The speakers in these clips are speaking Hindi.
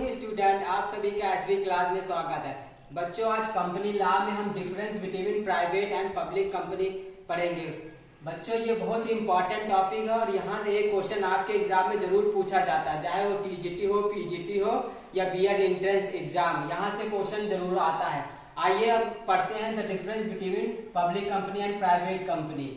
मॉर्निंग स्टूडेंट, आप सभी का एसबी क्लास में स्वागत है। बच्चों, आज कंपनी लॉ में हम difference between private and public company पढ़ेंगे। बच्चों, ये बहुत ही इंपॉर्टेंट टॉपिक है और यहाँ से एक क्वेश्चन आपके एग्जाम में जरूर पूछा जाता है, चाहे वो टीजीटी हो, पीजीटी हो या बीएड एंट्रेंस एग्जाम, यहाँ से क्वेश्चन जरूर आता है। आइए अब पढ़ते हैं the difference between public company and private company.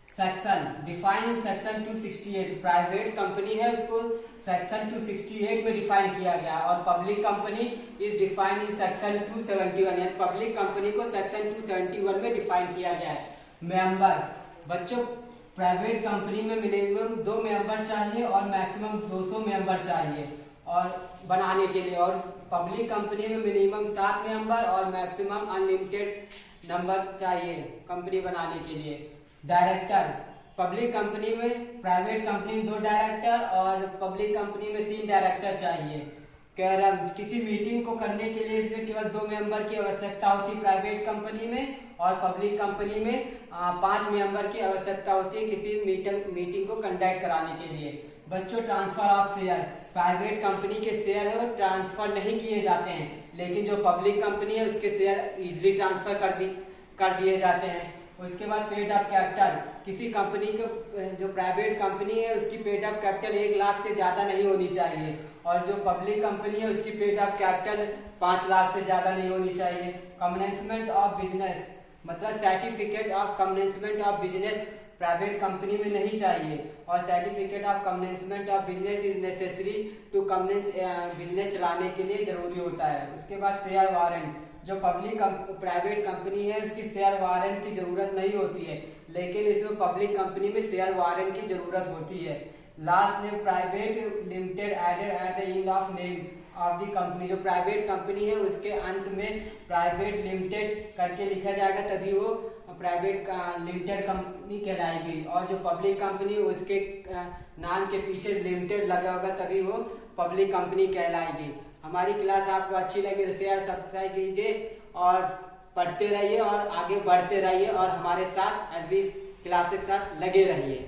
Section define in section 268, private company है उसको सेक्शन 268 में डिफाइन किया गया और public company is define in section 271, यानी पब्लिक कंपनी को सेक्शन 271 में डिफाइन किया गया है। मेंबर, बच्चों प्राइवेट कंपनी में मिनिमम 2 मेंबर चाहिए और मैक्सिमम 200 मेंबर चाहिए और बनाने के लिए, और पब्लिक कंपनी में मिनिमम 7 मेंबर और मैक्सिमम अनलिमिटेड नंबर चाहिए कंपनी बनाने के लिए। डायरेक्टर, पब्लिक कंपनी में, प्राइवेट कंपनी में 2 डायरेक्टर और पब्लिक कंपनी में 3 डायरेक्टर चाहिए। कैरम, किसी मीटिंग को करने के लिए इसमें केवल 2 मेंबर की आवश्यकता होती है प्राइवेट कंपनी में, और पब्लिक कंपनी में 5 मेंबर की आवश्यकता होती है किसी मीटिंग को कंडक्ट कराने के लिए। बच्चों, transfer of share, private company के शेयर है वो ट्रांसफर नहीं किए जाते हैं, लेकिन जो पब्लिक कंपनी है उसके शेयर इजिली ट्रांसफर कर दिए जाते हैं। उसके बाद पेड अप कैपिटल, किसी कंपनी को, जो प्राइवेट कंपनी है उसकी पेड अप कैपिटल 1 लाख से ज्यादा नहीं होनी चाहिए, और जो पब्लिक कंपनी है उसकी पेड अप कैपिटल 5 लाख से ज्यादा नहीं होनी चाहिए। कमेंसमेंट ऑफ बिजनेस, मतलब certificate of commencement of business private company में नहीं चाहिए, और certificate of commencement of business is necessary to commence business चलाने के लिए जरूरी होता है। उसके बाद शेयर वारंट, जो प्राइवेट कंपनी है उसकी शेयर वारंट की जरूरत नहीं होती है, लेकिन इसमें पब्लिक कंपनी में शेयर वारंट की जरूरत होती है। Last name private limited added at the end of name of the company, जो प्राइवेट कंपनी है उसके अंत में प्राइवेट लिमिटेड करके लिखा जाएगा, तभी वो प्राइवेट लिमिटेड कंपनी कहलाएगी, और जो पब्लिक कंपनी उसके नाम के पीछे लिमिटेड लगा होगा तभी वो पब्लिक कंपनी कहलाएगी। हमारी क्लास आपको अच्छी लगी तो शेयर सब्सक्राइब कीजिए और पढ़ते रहिए और आगे बढ़ते रहिए और हमारे साथ एसबी क्लास के साथ लगे रहिए।